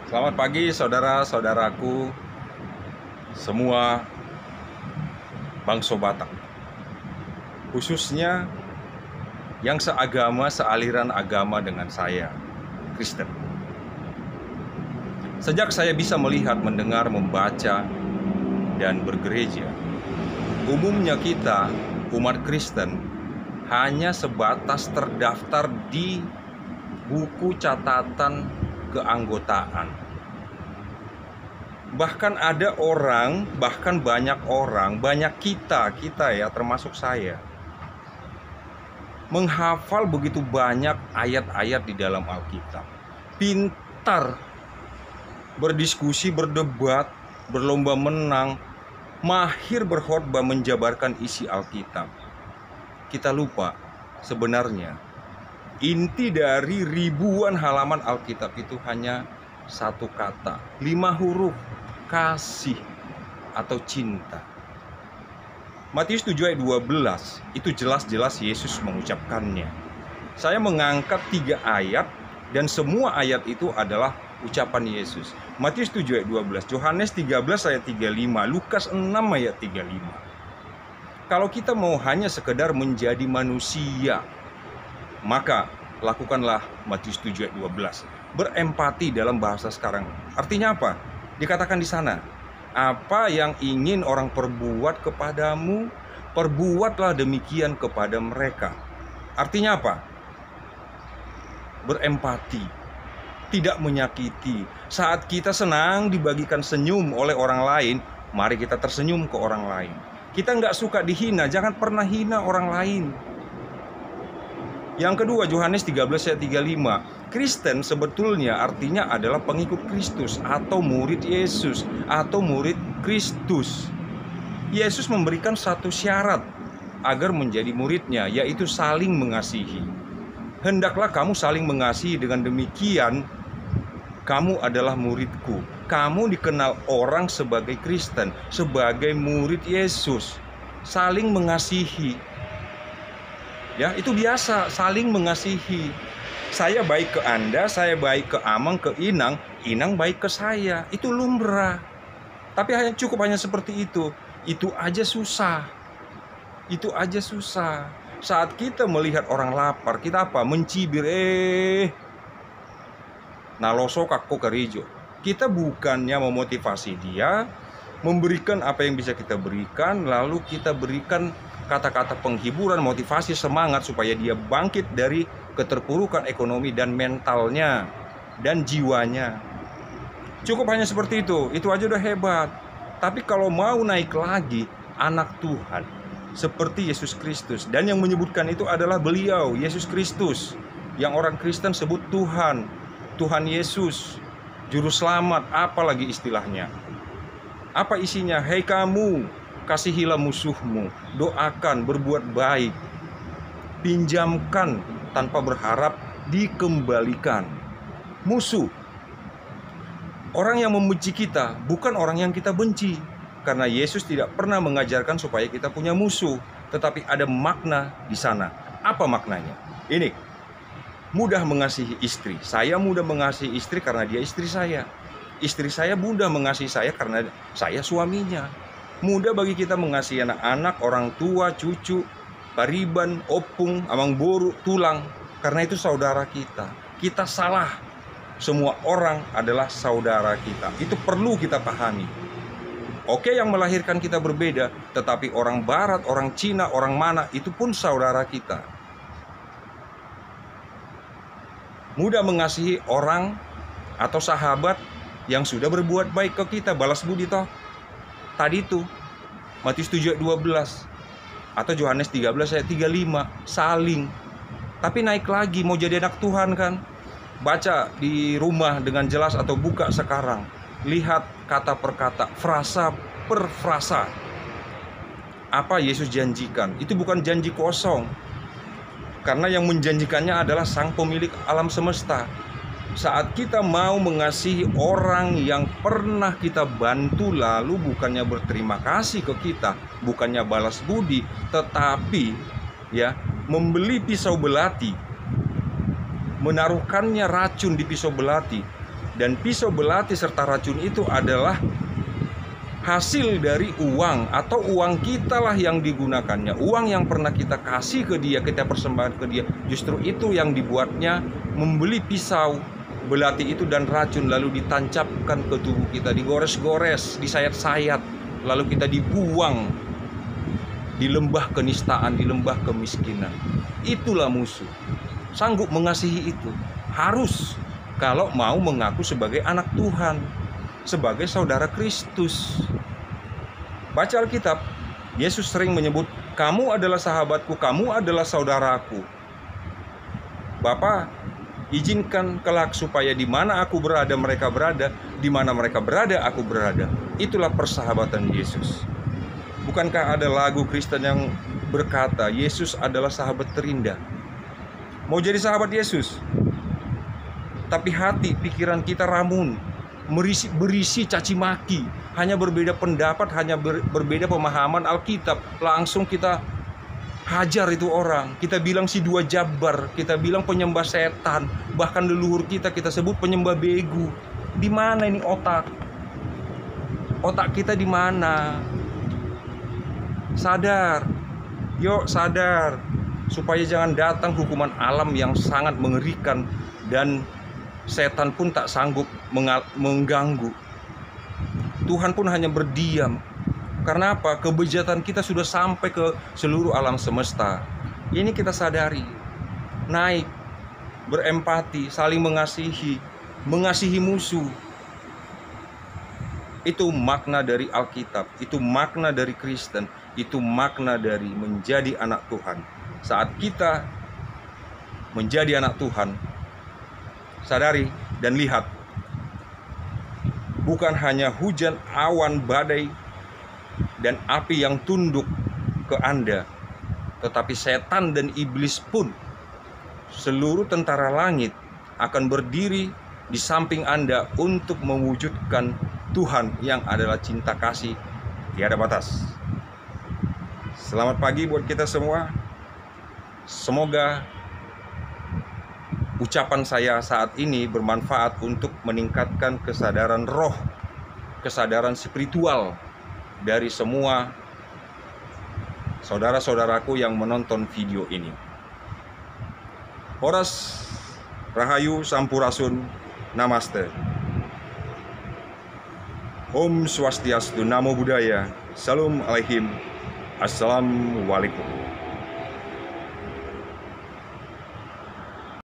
Selamat pagi saudara-saudaraku semua bangsa Batak, khususnya yang seagama, sealiran agama dengan saya, Kristen. Sejak saya bisa melihat, mendengar, membaca, dan bergereja, umumnya kita, umat Kristen, hanya sebatas terdaftar di buku catatan keanggotaan. Bahkan ada orang, bahkan banyak orang, banyak kita ya, termasuk saya, menghafal begitu banyak ayat-ayat di dalam Alkitab. Pintar berdiskusi, berdebat, berlomba menang, mahir berkhotbah menjabarkan isi Alkitab. Kita lupa sebenarnya inti dari ribuan halaman Alkitab itu hanya satu kata, 5 huruf, kasih atau cinta. Matius 7 ayat 12 itu jelas-jelas Yesus mengucapkannya. Saya mengangkat 3 ayat dan semua ayat itu adalah ucapan Yesus. Matius 7 ayat 12, Yohanes 13 ayat 35, Lukas 6 ayat 35. Kalau kita mau hanya sekedar menjadi manusia, maka lakukanlah Matius 7 ayat 12. Berempati dalam bahasa sekarang. Artinya apa? Dikatakan di sana, apa yang ingin orang perbuat kepadamu, perbuatlah demikian kepada mereka. Artinya apa? Berempati, tidak menyakiti. Saat kita senang dibagikan senyum oleh orang lain, mari kita tersenyum ke orang lain. Kita nggak suka dihina, jangan pernah hina orang lain. Yang kedua, Yohanes 13 ayat 35. Kristen sebetulnya artinya adalah pengikut Kristus atau murid Yesus atau murid Kristus. Yesus memberikan satu syarat agar menjadi muridnya, yaitu saling mengasihi. Hendaklah kamu saling mengasihi, dengan demikian kamu adalah muridku. Kamu dikenal orang sebagai Kristen, sebagai murid Yesus. Saling mengasihi. Ya, itu biasa, saling mengasihi. Saya baik ke Anda, saya baik ke Amang, ke Inang, Inang baik ke saya. Itu lumrah. Tapi cukup hanya seperti itu. Itu aja susah. Itu aja susah. Saat kita melihat orang lapar, kita apa? Mencibir, naloso kakko kerijo. Kita bukannya memotivasi dia, memberikan apa yang bisa kita berikan, lalu kita berikan kata-kata penghiburan, motivasi, semangat supaya dia bangkit dari keterpurukan ekonomi dan mentalnya dan jiwanya. Cukup hanya seperti itu aja udah hebat. Tapi kalau mau naik lagi, anak Tuhan seperti Yesus Kristus, dan yang menyebutkan itu adalah beliau, Yesus Kristus, yang orang Kristen sebut Tuhan, Tuhan Yesus, Juru Selamat, apalagi istilahnya. Apa isinya? Hei kamu, kasihilah musuhmu, doakan, berbuat baik, pinjamkan tanpa berharap dikembalikan. Musuh, orang yang membenci kita bukan orang yang kita benci, karena Yesus tidak pernah mengajarkan supaya kita punya musuh, tetapi ada makna di sana. Apa maknanya? Ini, mudah mengasihi istri. Saya mudah mengasihi istri karena dia istri saya. Istri saya mudah mengasihi saya karena saya suaminya. Mudah bagi kita mengasihi anak-anak, orang tua, cucu, pariban, opung, amang boru, tulang, karena itu saudara kita. Kita salah. Semua orang adalah saudara kita. Itu perlu kita pahami. Oke, yang melahirkan kita berbeda, tetapi orang Barat, orang Cina, orang mana, itu pun saudara kita. Mudah mengasihi orang atau sahabat yang sudah berbuat baik ke kita, balas budi toh. Tadi itu Matius 7 ayat 12 atau Yohanes 13 ayat 35, saling. Tapi naik lagi, mau jadi anak Tuhan kan? Baca di rumah dengan jelas atau buka sekarang. Lihat kata per kata, frasa per frasa. Apa Yesus janjikan? Itu bukan janji kosong. Karena yang menjanjikannya adalah Sang Pemilik alam semesta. Saat kita mau mengasihi orang yang pernah kita bantu, lalu bukannya berterima kasih ke kita, bukannya balas budi, tetapi ya membeli pisau belati, menaruhkannya racun di pisau belati, Dan pisau belati serta racun itu adalah hasil dari uang, atau uang kita lah yang digunakannya. Uang yang pernah kita kasih ke dia, kita persembahkan ke dia, justru itu yang dibuatnya membeli pisau belati itu dan racun, lalu ditancapkan ke tubuh kita, digores-gores, disayat-sayat, lalu kita dibuang di lembah kenistaan, di lembah kemiskinan. Itulah musuh. Sanggup mengasihi itu harus, kalau mau mengaku sebagai anak Tuhan, sebagai saudara Kristus. Baca Alkitab, Yesus sering menyebut, kamu adalah sahabatku, kamu adalah saudaraku. Bapa, izinkan kelak supaya di mana aku berada, mereka berada, di mana mereka berada, aku berada. Itulah persahabatan Yesus. Bukankah ada lagu Kristen yang berkata, Yesus adalah sahabat terindah? Mau jadi sahabat Yesus, tapi hati, pikiran kita ramun, berisi caci maki, hanya berbeda pendapat, hanya berbeda pemahaman Alkitab, langsung kita hajar itu orang, kita bilang si dua jabar, kita bilang penyembah setan, bahkan leluhur kita sebut penyembah begu. Di mana ini otak? Otak kita di mana? Sadar, yuk sadar, supaya jangan datang hukuman alam yang sangat mengerikan dan setan pun tak sanggup mengganggu. Tuhan pun hanya berdiam. Karena apa? Kebejatan kita sudah sampai ke seluruh alam semesta. Ini kita sadari. Naik, berempati, saling mengasihi musuh. Itu makna dari Alkitab, itu makna dari Kristen, itu makna dari menjadi anak Tuhan. Saat kita menjadi anak Tuhan, sadari dan lihat, bukan hanya hujan, awan, badai, dan api yang tunduk ke Anda, tetapi setan dan iblis pun, seluruh tentara langit akan berdiri di samping Anda untuk mewujudkan Tuhan yang adalah cinta kasih tiada batas. Selamat pagi buat kita semua. Semoga ucapan saya saat ini bermanfaat untuk meningkatkan kesadaran roh, kesadaran spiritual dari semua saudara-saudaraku yang menonton video ini. Horas Rahayu Sampurasun, Namaste. Om Swastiastu, Namo Buddhaya, Salam Alaikum, Assalamualaikum.